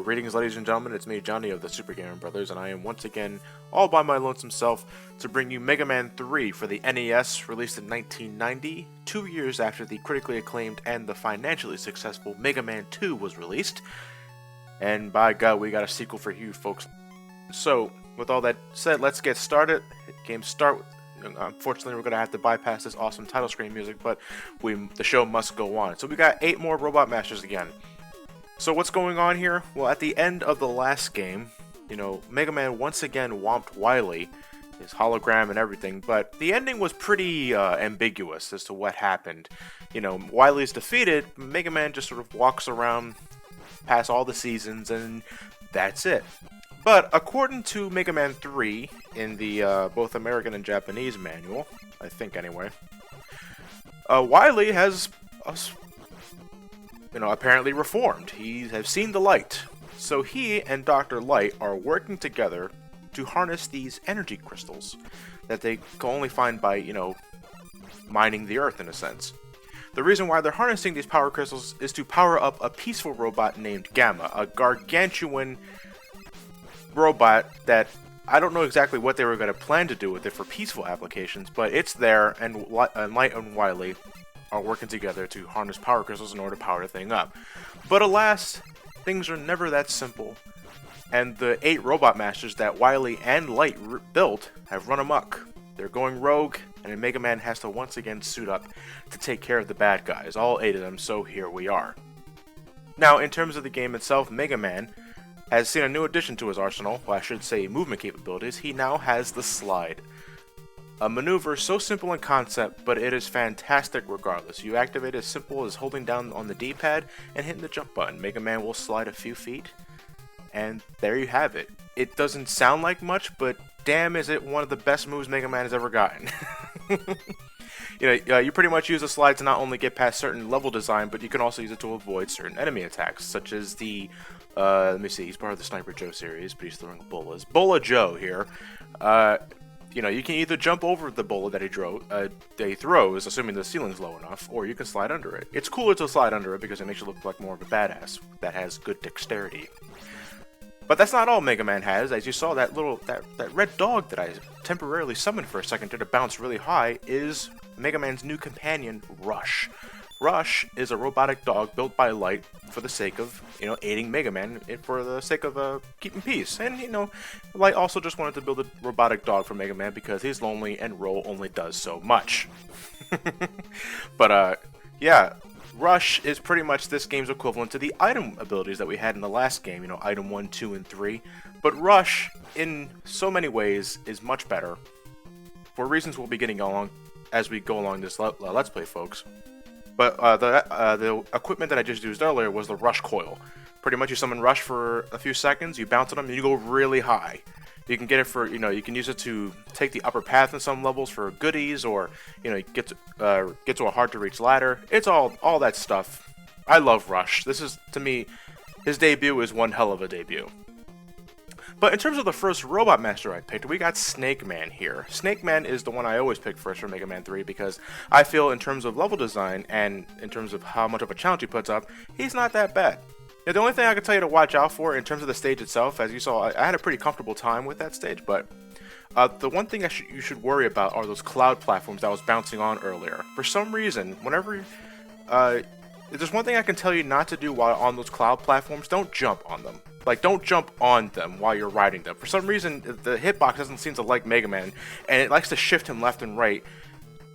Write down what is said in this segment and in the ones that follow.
Greetings, ladies and gentlemen, it's me, Johnny of the Super Gamer Brothers, and I am once again, all by my lonesome self, to bring you Mega Man 3 for the NES, released in 1990, 2 years after the critically acclaimed and the financially successful Mega Man 2 was released. And by God, we got a sequel for you folks. So, with all that said, let's get started. Game start. Unfortunately, we're going to have to bypass this awesome title screen music, but the show must go on. So we got 8 more Robot Masters again. So what's going on here? Well, at the end of the last game, Mega Man once again whomped Wily, his hologram and everything, but the ending was pretty ambiguous as to what happened. Wily's defeated, Mega Man just sort of walks around past all the seasons, and that's it. But according to Mega Man 3, in the both American and Japanese manual, I think anyway, Wily has apparently reformed. He has seen the light. So he and Dr. Light are working together to harness these energy crystals that they can only find by, mining the earth in a sense. The reason why they're harnessing these power crystals is to power up a peaceful robot named Gamma, a gargantuan robot that I don't know exactly what they were going to plan to do with it for peaceful applications, but it's there, and Light and Wily are working together to harness power crystals in order to power the thing up. But alas, things are never that simple, and the 8 Robot Masters that Wily and Light built have run amok. They're going rogue, and Mega Man has to once again suit up to take care of the bad guys, all 8 of them, so here we are. Now, in terms of the game itself, Mega Man has seen a new addition to his arsenal, well, I should say movement capabilities. He now has the slide. A maneuver so simple in concept, but it is fantastic regardless. You activate it as simple as holding down on the D-pad and hitting the jump button. Mega Man will slide a few feet, and there you have it. It doesn't sound like much, but damn is it one of the best moves Mega Man has ever gotten. You pretty much use the slide to not only get past certain level design, but you can also use it to avoid certain enemy attacks, such as the, let me see, he's part of the Sniper Joe series, but he's throwing bolas. Bola Joe here. You can either jump over the bola that he throws, assuming the ceiling's low enough, or you can slide under it. It's cooler to slide under it because it makes you look like more of a badass that has good dexterity. But that's not all Mega Man has. As you saw, that red dog that I temporarily summoned for a second to bounce really high is Mega Man's new companion, Rush. Rush is a robotic dog built by Light for the sake of, aiding Mega Man, for the sake of keeping peace. And, Light also just wanted to build a robotic dog for Mega Man because he's lonely and Roll only does so much. But, yeah, Rush is pretty much this game's equivalent to the item abilities that we had in the last game, item 1, 2, and 3. But Rush, in so many ways, is much better, for reasons we'll be getting along as we go along this Let's Play, folks. But the equipment that I just used earlier was the Rush Coil. Pretty much you summon Rush for a few seconds, you bounce on him, and you go really high. You can get it for, you can use it to take the upper path in some levels for goodies, or, get to a hard-to-reach ladder. It's all that stuff. I love Rush. This is, to me, his debut is one hell of a debut. But in terms of the first Robot Master I picked, we got Snake Man here. Snake Man is the one I always pick first for Mega Man 3 because I feel in terms of level design and in terms of how much of a challenge he puts up, he's not that bad. Now, the only thing I can tell you to watch out for in terms of the stage itself, as you saw, I had a pretty comfortable time with that stage, but the one thing you should worry about are those cloud platforms that I was bouncing on earlier. For some reason, whenever there's one thing I can tell you not to do while on those cloud platforms, don't jump on them. Don't jump on them while you're riding them. For some reason, the hitbox doesn't seem to like Mega Man, and it likes to shift him left and right,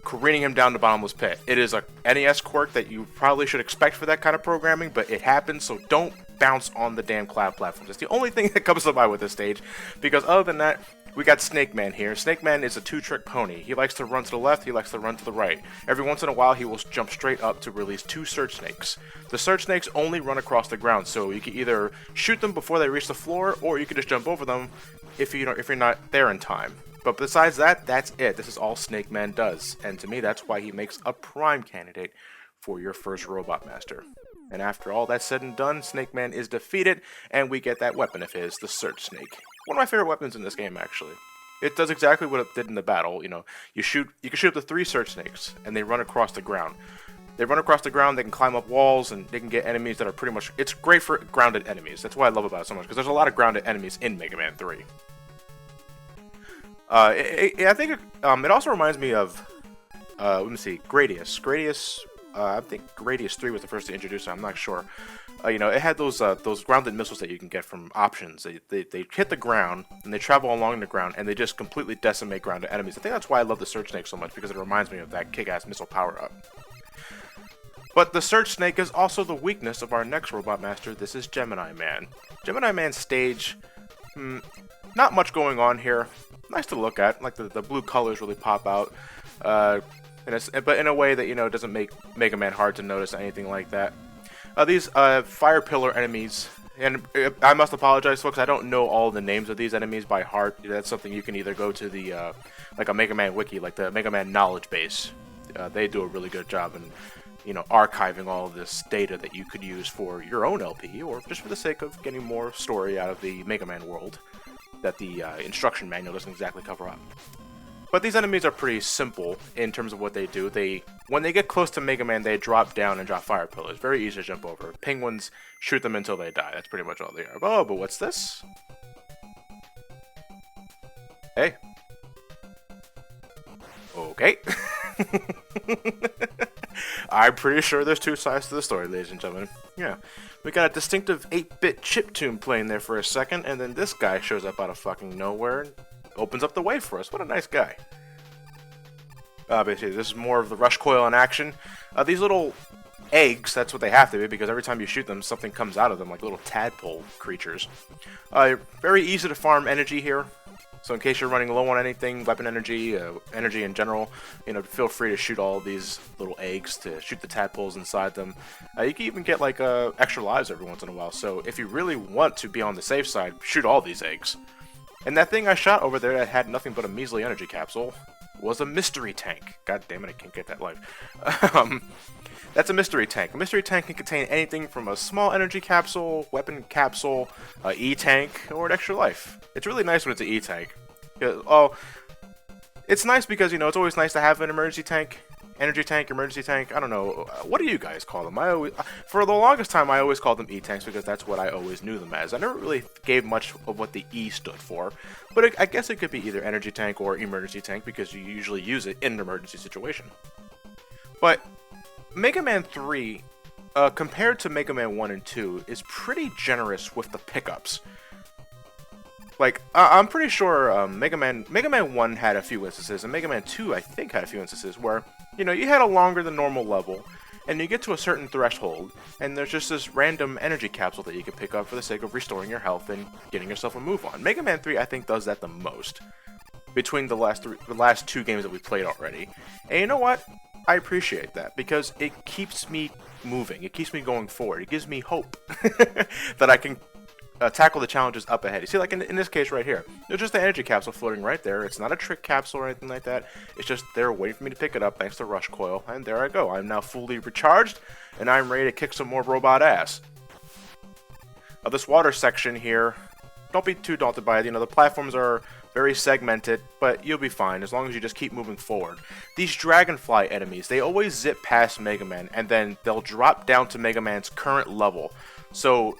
careening him down the bottomless pit. It is a NES quirk that you probably should expect for that kind of programming, but it happens, so don't bounce on the damn cloud platforms. It's the only thing that comes to mind with this stage, because other than that, we got Snake Man here. Snake Man is a two-trick pony. He likes to run to the left, he likes to run to the right. Every once in a while, he will jump straight up to release 2 Surge Snakes. The Surge Snakes only run across the ground, so you can either shoot them before they reach the floor, or you can just jump over them if you're not there in time. But besides that, that's it. This is all Snake Man does, and to me, that's why he makes a prime candidate for your first Robot Master. And after all that's said and done, Snake Man is defeated, and we get that weapon of his, the Surge Snake. One of my favorite weapons in this game, actually. It does exactly what it did in the battle. You can shoot up to 3 Surge Snakes, and they run across the ground. They run across the ground, they can climb up walls, and they can get enemies that are pretty much... It's great for grounded enemies. That's what I love about it so much, because there's a lot of grounded enemies in Mega Man 3. I think it also reminds me of... let me see, Gradius. Gradius... I think Gradius 3 was the first to introduce it, I'm not sure. You know, it had those grounded missiles that you can get from options. They hit the ground, and they travel along the ground, and they just completely decimate grounded enemies. I think that's why I love the Surge Snake so much, because it reminds me of that kick-ass missile power-up. But the Surge Snake is also the weakness of our next Robot Master. This is Gemini Man. Gemini Man's stage, not much going on here. Nice to look at, like the blue colors really pop out. But in a way that, you know, doesn't make Mega Man hard to notice, anything like that. These fire pillar enemies, and I must apologize, folks, I don't know all the names of these enemies by heart. That's something you can either go to the, like a Mega Man wiki, like the Mega Man knowledge base. They do a really good job in, you know, archiving all of this data that you could use for your own LP, or just for the sake of getting more story out of the Mega Man world that the instruction manual doesn't exactly cover up. But these enemies are pretty simple in terms of what they do. When they get close to Mega Man, they drop down and drop fire pillars. Very easy to jump over. Penguins, shoot them until they die. That's pretty much all they are. Oh, but what's this? Hey. Okay. I'm pretty sure there's two sides to the story, ladies and gentlemen. Yeah. We got a distinctive 8-bit chiptune playing there for a second, and then this guy shows up out of fucking nowhere. Opens up the way for us. What a nice guy. Basically, this is more of the Rush Coil in action. These little eggs, that's what they have to be, because every time you shoot them, something comes out of them, like little tadpole creatures. Very easy to farm energy here. So in case you're running low on anything, weapon energy, energy in general, you know, feel free to shoot all these little eggs to shoot the tadpoles inside them. You can even get like extra lives every once in a while. So if you really want to be on the safe side, shoot all these eggs. And that thing I shot over there that had nothing but a measly energy capsule was a mystery tank. God damn it, I can't get that life. That's a mystery tank. A mystery tank can contain anything from a small energy capsule, weapon capsule, E-tank, or an extra life. It's really nice when it's an E-tank. It's nice because, you know, it's always nice to have an emergency tank. Energy tank, emergency tank, I don't know. What do you guys call them? For the longest time, I always called them E-tanks because that's what I always knew them as. I never really gave much of what the E stood for, but I guess it could be either energy tank or emergency tank because you usually use it in an emergency situation. But Mega Man 3, compared to Mega Man 1 and 2, is pretty generous with the pickups. Like, I'm pretty sure Mega Man 1 had a few instances, and Mega Man 2, I think, had a few instances where, you know, you had a longer than normal level, and you get to a certain threshold, and there's just this random energy capsule that you can pick up for the sake of restoring your health and getting yourself a move on. Mega Man 3, I think, does that the most between the last two games that we played already. And you know what? I appreciate that, because it keeps me moving. It keeps me going forward. It gives me hope that I can tackle the challenges up ahead. You see, like in this case right here, there's just an energy capsule floating right there. It's not a trick capsule or anything like that. It's just there waiting for me to pick it up thanks to Rush Coil, and there I go. I'm now fully recharged, and I'm ready to kick some more robot ass. This water section here, don't be too daunted by it. You know, the platforms are very segmented, but you'll be fine as long as you just keep moving forward. These Dragonfly enemies, they always zip past Mega Man, and then they'll drop down to Mega Man's current level. So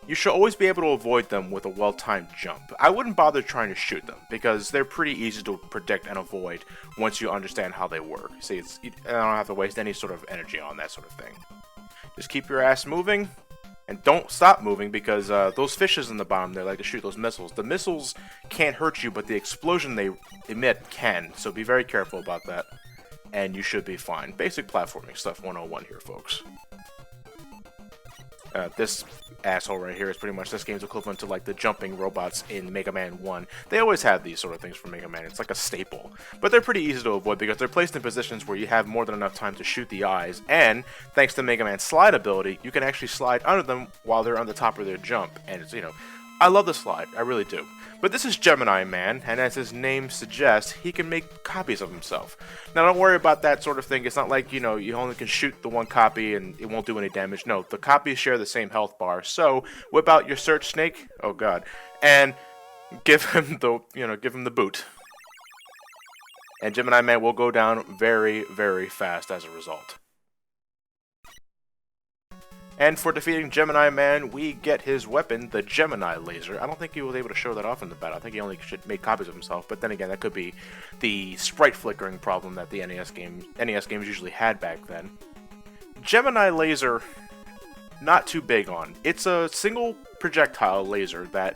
you should always be able to avoid them with a well-timed jump. I wouldn't bother trying to shoot them, because they're pretty easy to predict and avoid once you understand how they work. See, I don't have to waste any sort of energy on that sort of thing. Just keep your ass moving, and don't stop moving, because those fishes in the bottom, they like to shoot those missiles. The missiles can't hurt you, but the explosion they emit can, so be very careful about that, and you should be fine. Basic platforming stuff 101 here, folks. This asshole right here is pretty much this game's equivalent to like the jumping robots in Mega Man 1. They always have these sort of things for Mega Man. It's like a staple. But they're pretty easy to avoid because they're placed in positions where you have more than enough time to shoot the eyes. And thanks to Mega Man's slide ability, you can actually slide under them while they're on the top of their jump. And it's, you know, I love the slide. I really do. But this is Gemini Man, and as his name suggests, he can make copies of himself. Now, don't worry about that sort of thing. It's not like, you know, you only can shoot the one copy and it won't do any damage. No, the copies share the same health bar. So, whip out your Search Snake, oh god, and give him the boot. And Gemini Man will go down very, very fast as a result. And for defeating Gemini Man, we get his weapon, the Gemini Laser. I don't think he was able to show that off in the battle. I think he only made copies of himself. But then again, that could be the sprite flickering problem that the NES games usually had back then. Gemini Laser, not too big on. It's a single projectile laser that,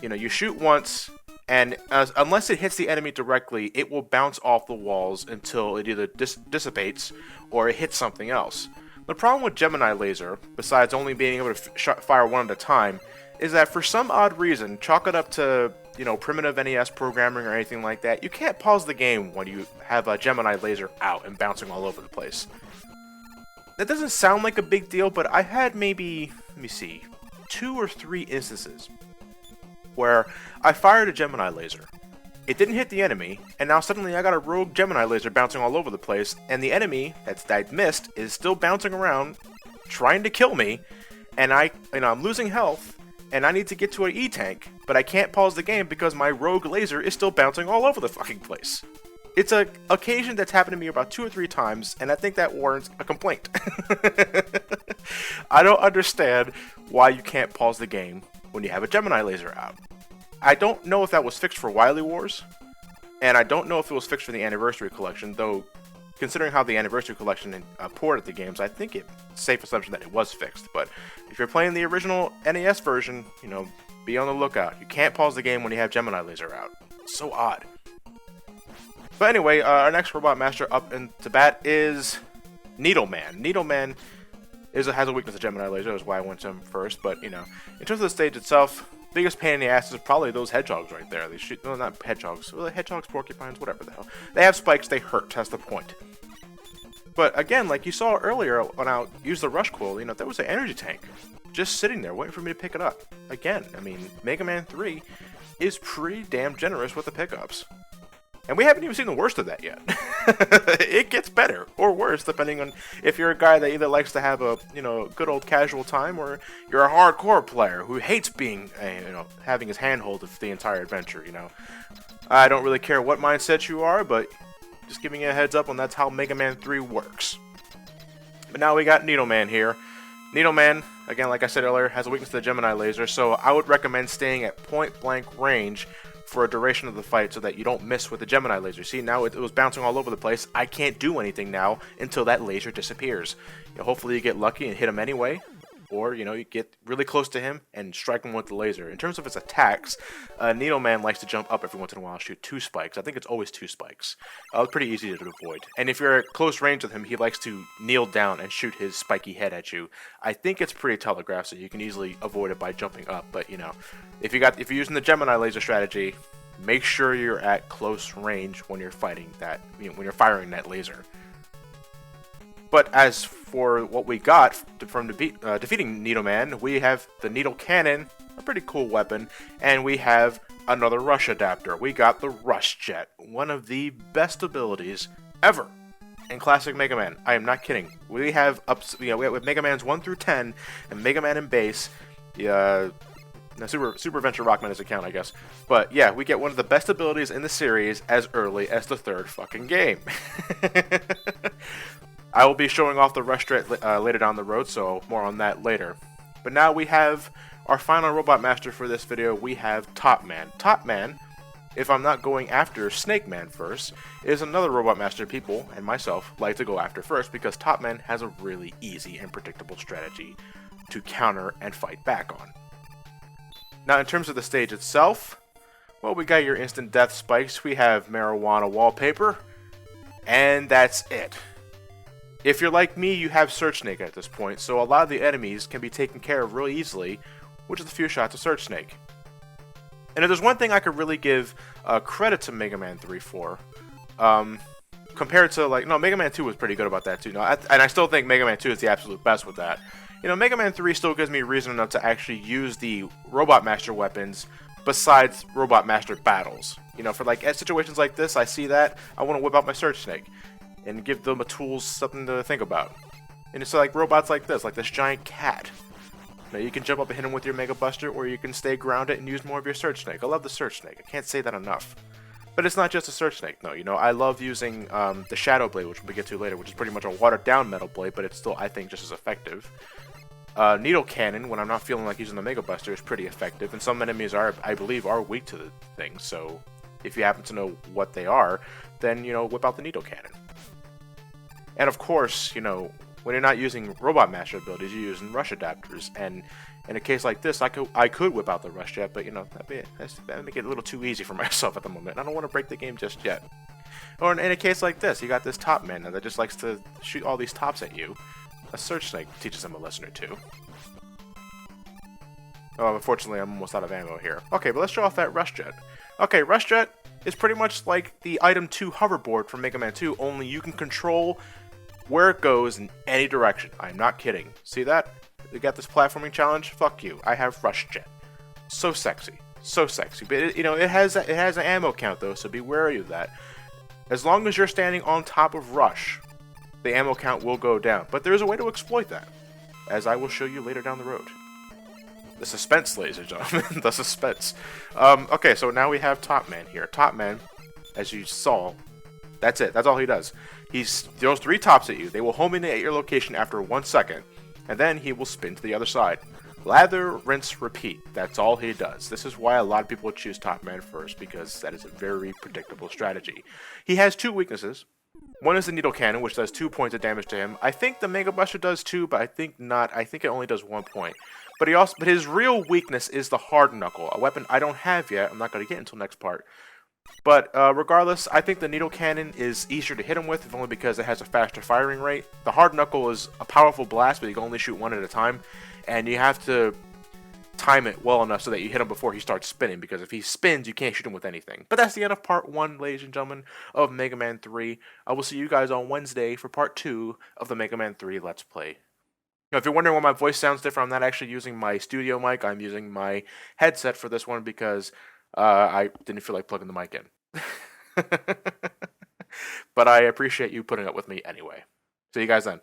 you shoot once, and unless it hits the enemy directly, it will bounce off the walls until it either dissipates or it hits something else. The problem with Gemini Laser, besides only being able to fire one at a time, is that for some odd reason, chalk it up to, primitive NES programming or anything like that, you can't pause the game when you have a Gemini Laser out and bouncing all over the place. That doesn't sound like a big deal, but I had maybe, 2 or 3 instances where I fired a Gemini Laser. It didn't hit the enemy, and now suddenly I got a rogue Gemini Laser bouncing all over the place, and the enemy that I'd missed is still bouncing around, trying to kill me, and I'm losing health, and I need to get to an E-tank, but I can't pause the game because my rogue laser is still bouncing all over the fucking place. It's an occasion that's happened to me about 2 or 3 times, and I think that warrants a complaint. I don't understand why you can't pause the game when you have a Gemini Laser out. I don't know if that was fixed for Wily Wars, and I don't know if it was fixed for the Anniversary Collection, though considering how the Anniversary Collection ported the games, I think it's a safe assumption that it was fixed. But if you're playing the original NES version, be on the lookout. You can't pause the game when you have Gemini Laser out. It's so odd. But anyway, our next Robot Master up into bat is Needle Man. Needle Man has a weakness to Gemini Laser, that's why I went to him first, but, in terms of the stage itself, biggest pain in the ass is probably those hedgehogs right there. They shoot, no, not hedgehogs, well, hedgehogs, porcupines, whatever the hell. They have spikes, they hurt, that's the point. But again, like you saw earlier when I used the Rush Coil, there was an energy tank just sitting there waiting for me to pick it up. Again, Mega Man 3 is pretty damn generous with the pickups. And we haven't even seen the worst of that yet. It gets better or worse depending on if you're a guy that either likes to have a good old casual time, or you're a hardcore player who hates being having his handhold of the entire adventure. I don't really care what mindset you are, but just giving you a heads up on that's how Mega Man 3 works. But now we got Needle Man here. Needle Man, again, like I said earlier, has a weakness to the Gemini Laser, so I would recommend staying at point blank range for a duration of the fight so that you don't miss with the Gemini Laser. See, now it was bouncing all over the place. I can't do anything now until that laser disappears. Hopefully you get lucky and hit him anyway, or you get really close to him and strike him with the laser. In terms of its attacks, Needle Man likes to jump up every once in a while and shoot 2 spikes. I think it's always 2 spikes. It's pretty easy to avoid. And if you're at close range with him, he likes to kneel down and shoot his spiky head at you. I think it's pretty telegraphed, so you can easily avoid it by jumping up. But if you're using the Gemini Laser strategy, make sure you're at close range when you're fighting that, when you're firing that laser. But as for what we got from defeating Needle Man, we have the Needle Cannon, a pretty cool weapon, and we have another Rush adapter. We got the Rush Jet, one of the best abilities ever in classic Mega Man. I am not kidding. We have we have Mega Man's 1 through 10 and Mega Man in base. Super Adventure Rockman is a count, I guess. But yeah, we get one of the best abilities in the series as early as the 3rd fucking game. I will be showing off the Rush Jet later down the road, so more on that later. But now we have our final Robot Master for this video. We have Top Man. Top Man, if I'm not going after Snake Man first, is another Robot Master people and myself like to go after first because Top Man has a really easy and predictable strategy to counter and fight back on. Now, in terms of the stage itself, well, we got your instant death spikes, we have marijuana wallpaper, and that's it. If you're like me, you have Search Snake at this point, so a lot of the enemies can be taken care of really easily with just a few shots of Search Snake. And if there's one thing I could really give credit to Mega Man 3 for, compared to, Mega Man 2 was pretty good about that too. And I still think Mega Man 2 is the absolute best with that. Mega Man 3 still gives me reason enough to actually use the Robot Master weapons besides Robot Master battles. For situations like this, I see that, I want to whip out my Search Snake and give them a tools, something to think about. And it's like robots like this giant cat. You can jump up and hit him with your Mega Buster, or you can stay grounded and use more of your Search Snake. I love the Search Snake. I can't say that enough. But it's not just a Search Snake, no. I love using the Shadow Blade, which we'll get to later, which is pretty much a watered-down Metal Blade, but it's still, I think, just as effective. Needle Cannon, when I'm not feeling like using the Mega Buster, is pretty effective, and some enemies are, I believe, are weak to the thing, so if you happen to know what they are, then, whip out the Needle Cannon. And of course, when you're not using Robot Master abilities, you're using Rush adapters, and in a case like this, I could whip out the Rush Jet, but, that'd make it a little too easy for myself at the moment. I don't want to break the game just yet. Or in a case like this, you got this Top Man that just likes to shoot all these tops at you. A Surge Snake teaches him a lesson or two. Oh, unfortunately, I'm almost out of ammo here. Okay, but let's show off that Rush Jet. Okay, Rush Jet is pretty much like the Item 2 hoverboard from Mega Man 2, only you can control where it goes in any direction. I'm not kidding. See that? You got this platforming challenge? Fuck you. I have Rush Jet. So sexy. So sexy. But, it has an ammo count, though, so be wary of that. As long as you're standing on top of Rush, the ammo count will go down. But there is a way to exploit that, as I will show you later down the road. The suspense, ladies and gentlemen. The suspense. Okay, so now we have Top Man here. Top Man, as you saw, that's it. That's all he does. He throws 3 tops at you. They will home in at your location after 1 second, and then he will spin to the other side. Lather, rinse, repeat. That's all he does. This is why a lot of people choose Top Man first, because that is a very predictable strategy. He has 2 weaknesses. One is the Needle Cannon, which does 2 points of damage to him. I think the Mega Buster does 2, but I think not. I think it only does 1 point. But his real weakness is the Hard Knuckle, a weapon I don't have yet. I'm not going to get until next part. But regardless, I think the Needle Cannon is easier to hit him with, if only because it has a faster firing rate. The Hard Knuckle is a powerful blast, but you can only shoot 1 at a time, and you have to time it well enough so that you hit him before he starts spinning, because if he spins, you can't shoot him with anything. But that's the end of Part 1, ladies and gentlemen, of Mega Man 3. I will see you guys on Wednesday for Part 2 of the Mega Man 3 Let's Play. If you're wondering why my voice sounds different, I'm not actually using my studio mic. I'm using my headset for this one because I didn't feel like plugging the mic in. But I appreciate you putting up with me anyway. See you guys then.